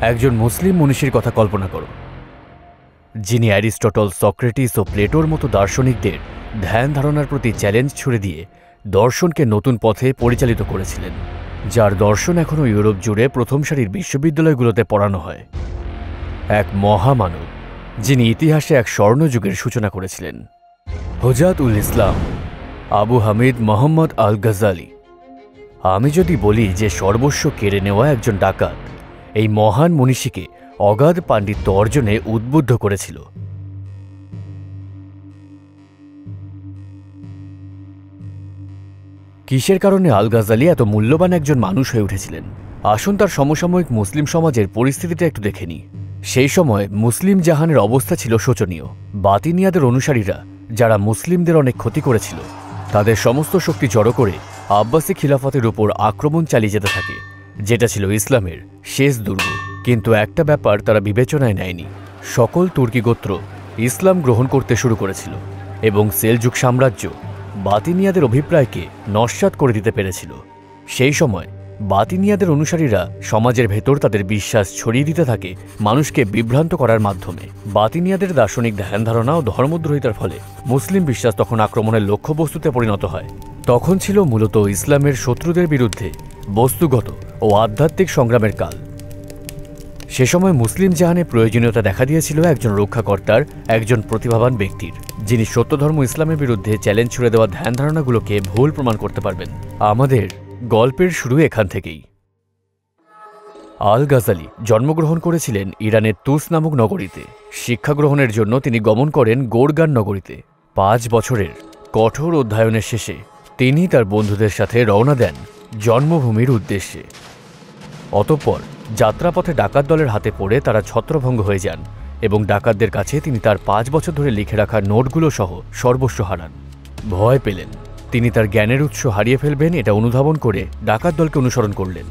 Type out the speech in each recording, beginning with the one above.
একজন মুসলিম মনীষীর কথা কল্পনা করো, যিনি অ্যারিস্টটল, সক্রেটিস ও প্লেটোর মতো দার্শনিকদের ধ্যান ধারণার প্রতি চ্যালেঞ্জ ছুড়ে দিয়ে দর্শনকে নতুন পথে পরিচালিত করেছিলেন, যার দর্শন এখনও ইউরোপ জুড়ে প্রথম সারির বিশ্ববিদ্যালয়গুলোতে পড়ানো হয়। এক মহামানব, যিনি ইতিহাসে এক স্বর্ণযুগের সূচনা করেছিলেন। হুজাত উল ইসলাম আবু হামিদ মোহাম্মদ আল গাজ্জালি। আমি যদি বলি যে সর্বস্ব কেড়ে নেওয়া একজন ডাকাত এই মহান মনীষীকে অগাধ পাণ্ডিত্য অর্জনে উদ্বুদ্ধ করেছিল। কিসের কারণে আল গাজ্জালি এত মূল্যবান একজন মানুষ হয়ে উঠেছিলেন? আসুন তার সমসাময়িক মুসলিম সমাজের পরিস্থিতিটা একটু দেখে নিই। সেই সময় মুসলিম জাহানের অবস্থা ছিল শোচনীয়। বাতিনিয়াদের অনুসারীরা, যারা মুসলিমদের অনেক ক্ষতি করেছিল, তাদের সমস্ত শক্তি জড়ো করে আব্বাসি খিলাফতের উপর আক্রমণ চালিয়ে যেতে থাকে, যেটা ছিল ইসলামের শেষ দুর্গ। কিন্তু একটা ব্যাপার তারা বিবেচনায় নেয়নি। সকল তুর্কি গোত্র ইসলাম গ্রহণ করতে শুরু করেছিল এবং সেলজুক সাম্রাজ্য বাতিনিয়াদের অভিপ্রায়কে নস্যাৎ করে দিতে পেরেছিল। সেই সময় বাতিনিয়াদের অনুসারীরা সমাজের ভেতর তাদের বিশ্বাস ছড়িয়ে দিতে থাকে মানুষকে বিভ্রান্ত করার মাধ্যমে। বাতিনিয়াদের দার্শনিক ধ্যান ধারণা ও ধর্মদ্রোহিতার ফলে মুসলিম বিশ্বাস তখন আক্রমণের লক্ষ্যবস্তুতে পরিণত হয়। তখন ছিল মূলত ইসলামের শত্রুদের বিরুদ্ধে বস্তুগত ও আধ্যাত্মিক সংগ্রামের কাল। সে সময় মুসলিম জাহানে প্রয়োজনীয়তা দেখা দিয়েছিল একজন রক্ষাকর্তার, একজন প্রতিভাবান ব্যক্তির, যিনি সত্যধর্ম ইসলামের বিরুদ্ধে চ্যালেঞ্জ ছুড়ে দেওয়া ধ্যান ধারণাগুলোকে ভুল প্রমাণ করতে পারবেন। আমাদের গল্পের শুরু এখান থেকেই। আল গাজ্জালি জন্মগ্রহণ করেছিলেন ইরানের তুস নামক নগরীতে। শিক্ষা গ্রহণের জন্য তিনি গমন করেন গোরগান নগরীতে। 5 বছরের কঠোর অধ্যয়নের শেষে তিনি তার বন্ধুদের সাথে রওনা দেন জন্মভূমির উদ্দেশ্যে। অতঃপর যাত্রাপথে ডাকাত দলের হাতে পড়ে তারা ছত্রভঙ্গ হয়ে যান এবং ডাকাতদের কাছে তিনি তার 5 বছর ধরে লিখে রাখা নোটগুলো সহ সর্বস্ব হারান। ভয় পেলেন তিনি তার জ্ঞানের উৎস হারিয়ে ফেলবেন, এটা অনুধাবন করে ডাকাত দলকে অনুসরণ করলেন।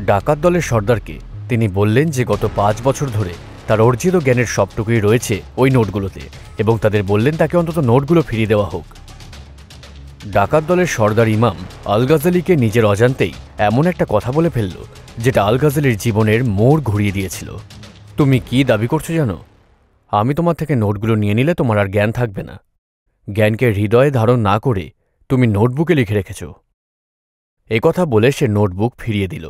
ডাকাত দলের সর্দারকে তিনি বললেন যে গত 5 বছর ধরে তার অর্জিত জ্ঞানের সবটুকুই রয়েছে ওই নোটগুলোতে, এবং তাদের বললেন তাকে অন্তত নোটগুলো ফিরিয়ে দেওয়া হোক। ডাকাত দলের সর্দার ইমাম আল গাজ্জালিকে নিজের অজান্তেই এমন একটা কথা বলে ফেলল যেটা আল গাজ্জালির জীবনের মোড় ঘুরিয়ে দিয়েছিল। তুমি কি দাবি করছো জানো? আমি তোমার থেকে নোটগুলো নিয়ে নিলে তোমার আর জ্ঞান থাকবে না। জ্ঞানকে হৃদয়ে ধারণ না করে তুমি নোটবুকে লিখে রেখেছ। কথা বলে সে নোটবুক ফিরিয়ে দিল।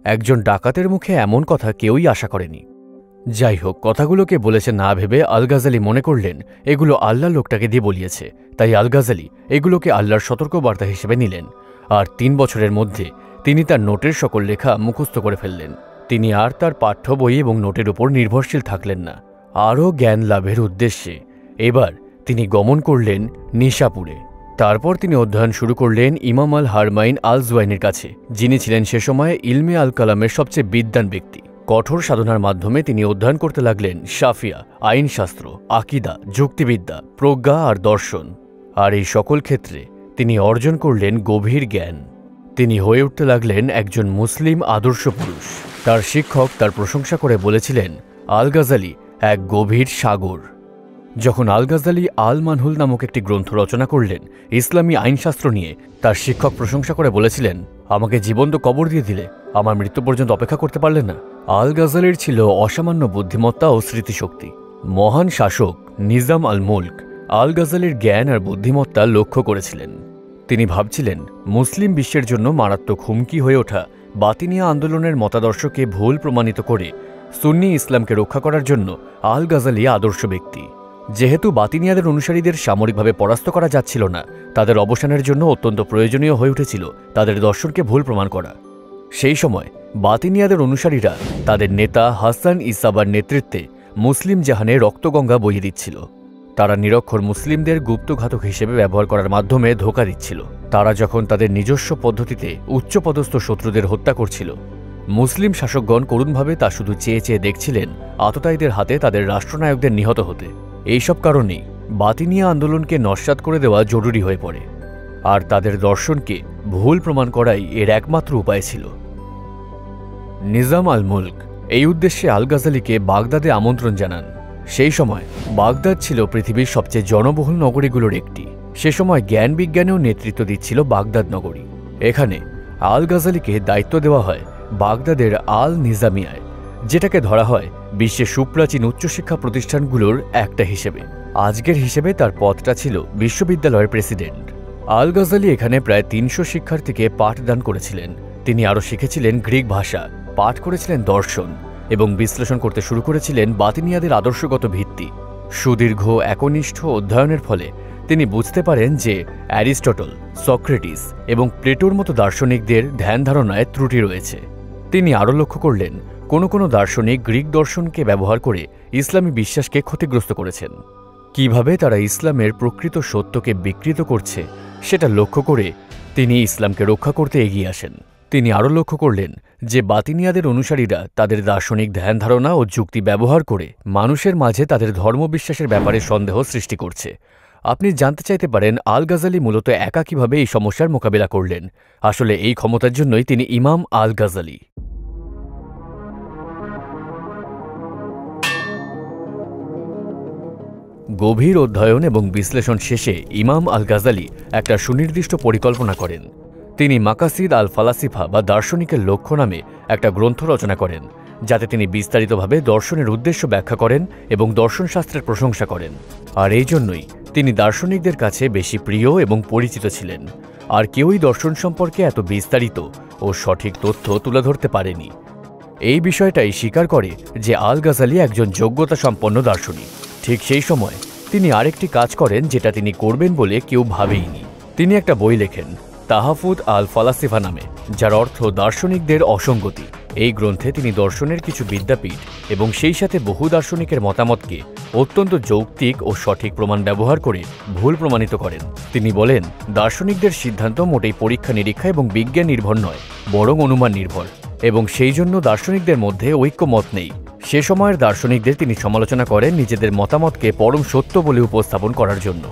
একজন ডাকাতের মুখে এমন কথা কেউই আশা করেনি। যাই হোক, কথাগুলোকে বলেছে না ভেবে আল গাজ্জালি মনে করলেন এগুলো আল্লাহর লোকটাকে দিয়ে বলিয়েছে, তাই আল গাজ্জালি এগুলোকে আল্লাহর সতর্কবার্তা হিসেবে নিলেন। আর 3 বছরের মধ্যে তিনি তার নোটের সকল লেখা মুখস্থ করে ফেললেন। তিনি আর তার পাঠ্য বই এবং নোটের উপর নির্ভরশীল থাকলেন না। আরও জ্ঞান লাভের উদ্দেশ্যে এবার তিনি গমন করলেন নিশাপুরে। তারপর তিনি অধ্যয়ন শুরু করলেন ইমাম আল হারমাইন আল জুয়াইনের কাছে, যিনি ছিলেন সে সময় ইলমে আল কালামের সবচেয়ে বিদ্বান ব্যক্তি। কঠোর সাধনার মাধ্যমে তিনি অধ্যয়ন করতে লাগলেন শাফিয়া, আইনশাস্ত্র, আকিদা, যুক্তিবিদ্যা, প্রজ্ঞা আর দর্শন। আর এই সকল ক্ষেত্রে তিনি অর্জন করলেন গভীর জ্ঞান। তিনি হয়ে উঠতে লাগলেন একজন মুসলিম আদর্শ পুরুষ। তার শিক্ষক তার প্রশংসা করে বলেছিলেন আল গাজ্জালি এক গভীর সাগর। যখন আল গাজ্জালি আল মানহুল নামক একটি গ্রন্থ রচনা করলেন ইসলামী আইনশাস্ত্র নিয়ে, তার শিক্ষক প্রশংসা করে বলেছিলেন, আমাকে জীবন্ত কবর দিয়ে দিলে, আমার মৃত্যু পর্যন্ত অপেক্ষা করতে পারলেন না। আল গাজ্জালির ছিল অসামান্য বুদ্ধিমত্তা ও স্মৃতিশক্তি। মহান শাসক নিজাম আল মুল্ক আল গাজ্জালির জ্ঞান আর বুদ্ধিমত্তা লক্ষ্য করেছিলেন। তিনি ভাবছিলেন মুসলিম বিশ্বের জন্য মারাত্মক হুমকি হয়ে ওঠা বাতিনিয়া আন্দোলনের মতাদর্শকে ভুল প্রমাণিত করে সুন্নি ইসলামকে রক্ষা করার জন্য আল গাজ্জালি আদর্শ ব্যক্তি। যেহেতু বাতিনিয়াদের অনুসারীদের সামরিকভাবে পরাস্ত করা যাচ্ছিল না, তাদের অবসানের জন্য অত্যন্ত প্রয়োজনীয় হয়ে উঠেছিল তাদের দর্শনকে ভুল প্রমাণ করা। সেই সময় বাতিনিয়াদের অনুসারীরা তাদের নেতা হাসান ইসাবার নেতৃত্বে মুসলিম জাহানে রক্তগঙ্গা বইয়ে দিচ্ছিল। তারা নিরক্ষর মুসলিমদের গুপ্তঘাতক হিসেবে ব্যবহার করার মাধ্যমে ধোঁকা দিচ্ছিল। তারা যখন তাদের নিজস্ব পদ্ধতিতে উচ্চপদস্থ শত্রুদের হত্যা করছিল, মুসলিম শাসকগণ করুণভাবে তা শুধু চেয়ে চেয়ে দেখছিলেন আততায়ীদের হাতে তাদের রাষ্ট্রনায়কদের নিহত হতে। এইসব কারণেই বাতিনিয়া আন্দোলনকে নস্যাৎ করে দেওয়া জরুরি হয়ে পড়ে, আর তাদের দর্শনকে ভুল প্রমাণ করাই এর একমাত্র উপায় ছিল। নিজাম আল মুল্ক এই উদ্দেশ্যে আল গাজ্জালিকে বাগদাদে আমন্ত্রণ জানান। সেই সময় বাগদাদ ছিল পৃথিবীর সবচেয়ে জনবহুল নগরীগুলোর একটি। সে সময় জ্ঞান বিজ্ঞানেও নেতৃত্ব দিচ্ছিল বাগদাদ নগরী। এখানে আল গাজ্জালিকে দায়িত্ব দেওয়া হয় বাগদাদের আল নিজামিয়ায়, যেটাকে ধরা হয় বিশ্বের সুপ্রাচীন উচ্চশিক্ষা প্রতিষ্ঠানগুলোর একটা হিসেবে। আজকের হিসেবে তার পদটা ছিল বিশ্ববিদ্যালয়ের প্রেসিডেন্ট। আল গাজালি এখানে প্রায় ৩০০ শিক্ষার্থীকে পাঠদান করেছিলেন। তিনি আরও শিখেছিলেন গ্রিক ভাষা, পাঠ করেছিলেন দর্শন এবং বিশ্লেষণ করতে শুরু করেছিলেন বাতিনিয়াদের আদর্শগত ভিত্তি। সুদীর্ঘ একনিষ্ঠ অধ্যয়নের ফলে তিনি বুঝতে পারেন যে অ্যারিস্টটল, সক্রেটিস এবং প্লেটোর মতো দার্শনিকদের ধ্যান ধারণায় ত্রুটি রয়েছে। তিনি আরও লক্ষ্য করলেন কোনো দার্শনিক গ্রিক দর্শনকে ব্যবহার করে ইসলামী বিশ্বাসকে ক্ষতিগ্রস্ত করেছেন। কিভাবে তারা ইসলামের প্রকৃত সত্যকে বিকৃত করছে সেটা লক্ষ্য করে তিনি ইসলামকে রক্ষা করতে এগিয়ে আসেন। তিনি আরও লক্ষ্য করলেন যে বাতিনিয়াদের অনুসারীরা তাদের দার্শনিক ধ্যান ধারণা ও যুক্তি ব্যবহার করে মানুষের মাঝে তাদের ধর্মবিশ্বাসের ব্যাপারে সন্দেহ সৃষ্টি করছে। আপনি জানতে চাইতে পারেন আল গাজালি মূলত একা কিভাবে এই সমস্যার মোকাবিলা করলেন। আসলে এই ক্ষমতার জন্যই তিনি ইমাম আল গাজালি। গভীর অধ্যয়ন এবং বিশ্লেষণ শেষে ইমাম আল গাজালি একটা সুনির্দিষ্ট পরিকল্পনা করেন। তিনি মাকাসিদ আল ফালাসিফা বা দার্শনিকের লক্ষ্য নামে একটা গ্রন্থ রচনা করেন, যাতে তিনি বিস্তারিতভাবে দর্শনের উদ্দেশ্য ব্যাখ্যা করেন এবং দর্শনশাস্ত্রের প্রশংসা করেন। আর এই জন্যই তিনি দার্শনিকদের কাছে বেশি প্রিয় এবং পরিচিত ছিলেন। আর কেউই দর্শন সম্পর্কে এত বিস্তারিত ও সঠিক তথ্য তুলে ধরতে পারেনি। এই বিষয়টাই স্বীকার করে যে আল গাজালি একজন যোগ্যতা সম্পন্ন দার্শনিক। ঠিক সেই সময় তিনি আরেকটি কাজ করেন যেটা তিনি করবেন বলে কেউ ভাবেইনি। তিনি একটা বই লেখেন তাহাফুদ আল ফালাসিফা নামে, যার অর্থ দার্শনিকদের অসঙ্গতি। এই গ্রন্থে তিনি দর্শনের কিছু বিদ্যাপীঠ এবং সেই সাথে বহু দার্শনিকের মতামতকে অত্যন্ত যৌক্তিক ও সঠিক প্রমাণ ব্যবহার করে ভুল প্রমাণিত করেন। তিনি বলেন, দার্শনিকদের সিদ্ধান্ত মোটেই পরীক্ষা নিরীক্ষা এবং বিজ্ঞান নির্ভর নয়, বরং অনুমান নির্ভর, এবং সেই জন্য দার্শনিকদের মধ্যে ঐক্যমত নেই। সে সময়ের দার্শনিকদের তিনি সমালোচনা করেন নিজেদের মতামতকে পরম সত্য বলে উপস্থাপন করার জন্য।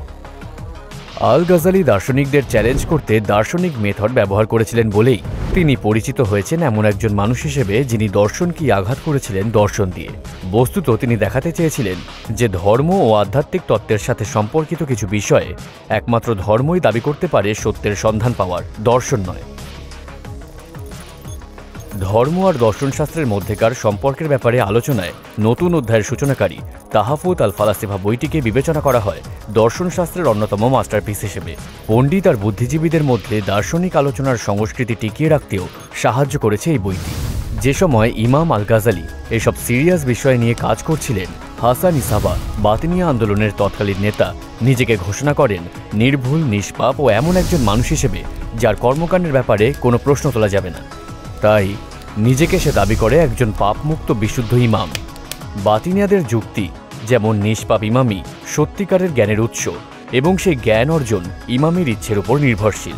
আল গাজালি দার্শনিকদের চ্যালেঞ্জ করতে দার্শনিক মেথড ব্যবহার করেছিলেন বলেই তিনি পরিচিত হয়েছেন এমন একজন মানুষ হিসেবে যিনি দর্শনকে আঘাত করেছিলেন দর্শন দিয়ে। বস্তুত তিনি দেখাতে চেয়েছিলেন যে ধর্ম ও আধ্যাত্মিক তত্ত্বের সাথে সম্পর্কিত কিছু বিষয়ে একমাত্র ধর্মই দাবি করতে পারে সত্যের সন্ধান পাওয়ার, দর্শন নয়। ধর্ম আর দর্শনশাস্ত্রের মধ্যেকার সম্পর্কের ব্যাপারে আলোচনায় নতুন অধ্যায়ের সূচনাকারী তাহাফুত আল ফালাসিফা বইটিকে বিবেচনা করা হয় দর্শনশাস্ত্রের অন্যতম মাস্টারপিস হিসেবে। পণ্ডিত আর বুদ্ধিজীবীদের মধ্যে দার্শনিক আলোচনার সংস্কৃতি টিকিয়ে রাখতেও সাহায্য করেছে এই বইটি। যে সময় ইমাম আল গাজালি এসব সিরিয়াস বিষয় নিয়ে কাজ করছিলেন, হাসান ইসাবা, বাতিনিয়া আন্দোলনের তৎকালীন নেতা, নিজেকে ঘোষণা করেন নির্ভুল, নিষ্পাপ ও এমন একজন মানুষ হিসেবে যার কর্মকাণ্ডের ব্যাপারে কোনো প্রশ্ন তোলা যাবে না। তাই নিজেকে সে দাবি করে একজন পাপমুক্ত বিশুদ্ধ ইমাম। বাতিনিয়াদের যুক্তি যেমন নিষ্পাপ ইমামই সত্যিকারের জ্ঞানের উৎস এবং সেই জ্ঞান অর্জন ইমামের ইচ্ছের উপর নির্ভরশীল,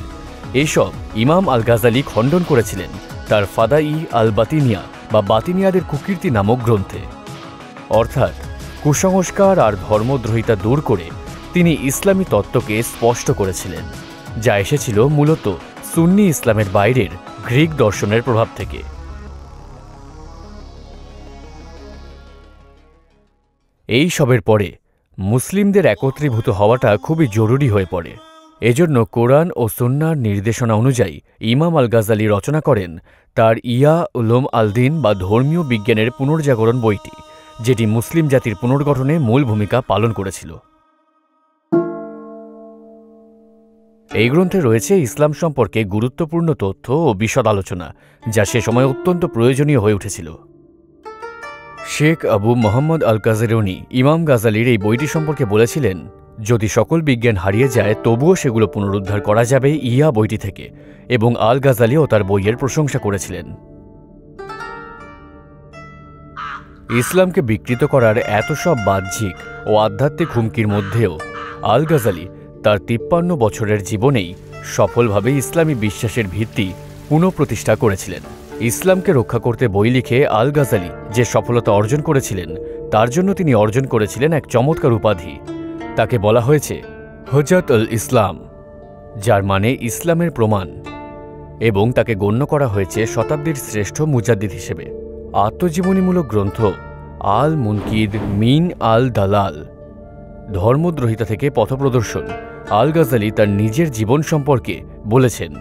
এসব ইমাম আল গাজালি খণ্ডন করেছিলেন তার ফাদাই আল বাতিনিয়া বা বাতিনিয়াদের কুকীর্তি নামক গ্রন্থে। অর্থাৎ কুসংস্কার আর ধর্মদ্রোহিতা দূর করে তিনি ইসলামী তত্ত্বকে স্পষ্ট করেছিলেন, যা এসেছিল মূলত সুন্নি ইসলামের বাইরের গ্রিক দর্শনের প্রভাব থেকে। এই সবের পরে মুসলিমদের একত্রীভূত হওয়াটা খুবই জরুরি হয়ে পড়ে। এজন্য কোরআন ও সুন্নাহর নির্দেশনা অনুযায়ী ইমাম আল গাজালি রচনা করেন তার ইয়া উলুম আল দিন বা ধর্মীয় বিজ্ঞানের পুনর্জাগরণ বইটি, যেটি মুসলিম জাতির পুনর্গঠনে মূল ভূমিকা পালন করেছিল। এই গ্রন্থে রয়েছে ইসলাম সম্পর্কে গুরুত্বপূর্ণ তথ্য ও বিশদ আলোচনা, যা সে সময় অত্যন্ত প্রয়োজনীয় হয়ে উঠেছিল। শেখ আবু মোহাম্মদ আল কাজেরনি ইমাম গাজালির এই বইটি সম্পর্কে বলেছিলেন, যদি সকল বিজ্ঞান হারিয়ে যায় তবুও সেগুলো পুনরুদ্ধার করা যাবে ইয়া বইটি থেকে, এবং আল গাজালিও তার বইয়ের প্রশংসা করেছিলেন। ইসলামকে বিকৃত করার এত সব বাহ্যিক ও আধ্যাত্মিক হুমকির মধ্যেও আল গাজালি তার 53 বছরের জীবনেই সফলভাবে ইসলামী বিশ্বাসের ভিত্তি পুনঃপ্রতিষ্ঠা করেছিলেন। ইসলামকে রক্ষা করতে বই লিখে আল গাজালি যে সফলতা অর্জন করেছিলেন, তার জন্য তিনি অর্জন করেছিলেন এক চমৎকার উপাধি। তাকে বলা হয়েছে হুজ্জাত আল ইসলাম, যার মানে ইসলামের প্রমাণ, এবং তাকে গণ্য করা হয়েছে শতাব্দীর শ্রেষ্ঠ মুজাদ্দিদ হিসেবে। আত্মজীবনীমূলক গ্রন্থ আল মুনকিদ মিন আল দালাল, ধর্মদ্রোহিতা থেকে পথপ্রদর্শন, আল গাজালি তার নিজের জীবন সম্পর্কে বলেছেন,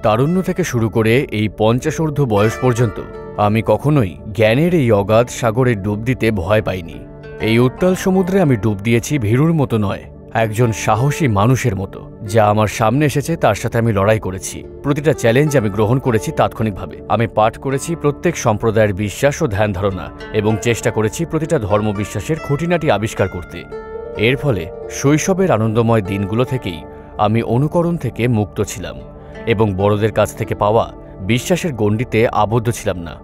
তারুণ্য থেকে শুরু করে এই 50 বয়স পর্যন্ত আমি কখনোই জ্ঞানের এই অগাধ সাগরে ডুব দিতে ভয় পাইনি। এই উত্তাল সমুদ্রে আমি ডুব দিয়েছি ভীরুর মতো নয়, একজন সাহসী মানুষের মতো। যা আমার সামনে এসেছে তার সাথে আমি লড়াই করেছি। প্রতিটা চ্যালেঞ্জ আমি গ্রহণ করেছি তাৎক্ষণিকভাবে। আমি পাঠ করেছি প্রত্যেক সম্প্রদায়ের বিশ্বাস ও ধ্যান ধারণা এবং চেষ্টা করেছি প্রতিটা ধর্মবিশ্বাসের খুঁটিনাটি আবিষ্কার করতে। এর ফলে শৈশবের আনন্দময় দিনগুলো থেকেই আমি অনুকরণ থেকে মুক্ত ছিলাম এবং বড়দের কাছ থেকে পাওয়া বিশ্বাসের গণ্ডিতে আবদ্ধ ছিলাম না।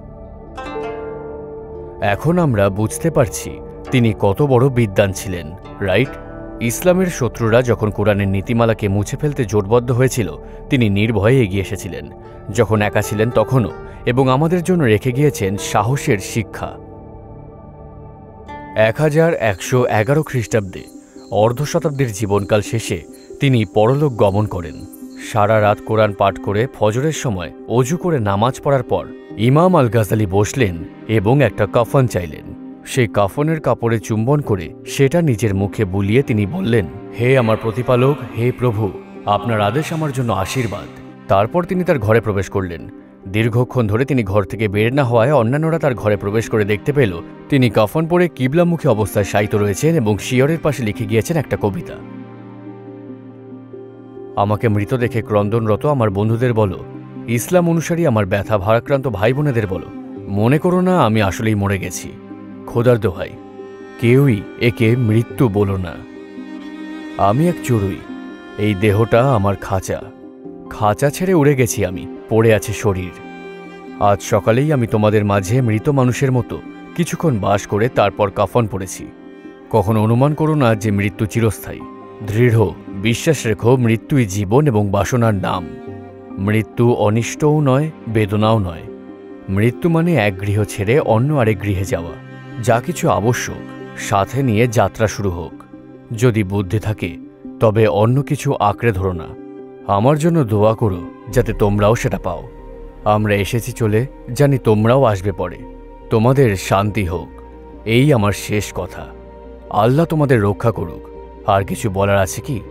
এখন আমরা বুঝতে পারছি তিনি কত বড় বিদ্বান ছিলেন, রাইট? ইসলামের শত্রুরা যখন কোরআনের নীতিমালাকে মুছে ফেলতে জোটবদ্ধ হয়েছিল, তিনি নির্ভয়ে এগিয়ে এসেছিলেন। যখন একা ছিলেন তখনও, এবং আমাদের জন্য রেখে গিয়েছেন সাহসের শিক্ষা। 1111 খ্রিস্টাব্দে অর্ধ শতাব্দীর জীবনকাল শেষে তিনি পরলোক গমন করেন। সারা রাত কোরআন পাঠ করে ফজরের সময় অজু করে নামাজ পড়ার পর ইমাম আল গাজালি বসলেন এবং একটা কাফন চাইলেন। সেই কাফনের কাপড়ে চুম্বন করে সেটা নিজের মুখে বুলিয়ে তিনি বললেন, হে আমার প্রতিপালক, হে প্রভু, আপনার আদেশ আমার জন্য আশীর্বাদ। তারপর তিনি তার ঘরে প্রবেশ করলেন। দীর্ঘক্ষণ ধরে তিনি ঘর থেকে বের না হওয়ায় অন্যান্যরা তার ঘরে প্রবেশ করে দেখতে পেল তিনি কাফন পরে কিবলামুখী অবস্থায় শায়িত রয়েছেন এবং শিয়রের পাশে লিখে গিয়েছেন একটা কবিতা। আমাকে মৃত দেখে ক্রন্দনরত আমার বন্ধুদের বলো, ইসলাম অনুসারী আমার ব্যথা ভারাক্রান্ত ভাই বোনেদের বলো, মনে করো না আমি আসলেই মরে গেছি। খোদার দোহাই, কেউই একে মৃত্যু বলো না। আমি এক চড়ুই, এই দেহটা আমার খাঁচা। খাঁচা ছেড়ে উড়ে গেছি আমি, পড়ে আছে শরীর। আজ সকালেই আমি তোমাদের মাঝে মৃত মানুষের মতো কিছুক্ষণ বাস করে তারপর কাফন পড়েছি। কখনো অনুমান করো না যে মৃত্যু চিরস্থায়ী। দৃঢ় বিশ্বাস রেখো, মৃত্যুই জীবন এবং বাসনার নাম। মৃত্যু অনিষ্টও নয়, বেদনাও নয়। মৃত্যু মানে এক গৃহ ছেড়ে অন্য আরেক গৃহে যাওয়া। যা কিছু আবশ্যক সাথে নিয়ে যাত্রা শুরু হোক। যদি বুদ্ধি থাকে তবে অন্য কিছু আঁকড়ে ধরো না। আমার জন্য দোয়া করো যাতে তোমরাও সেটা পাও। আমরা এসেছি চলে, জানি তোমরাও আসবে পরে। তোমাদের শান্তি হোক, এই আমার শেষ কথা। আল্লাহ তোমাদের রক্ষা করুক। আর কিছু বলার আছে কি?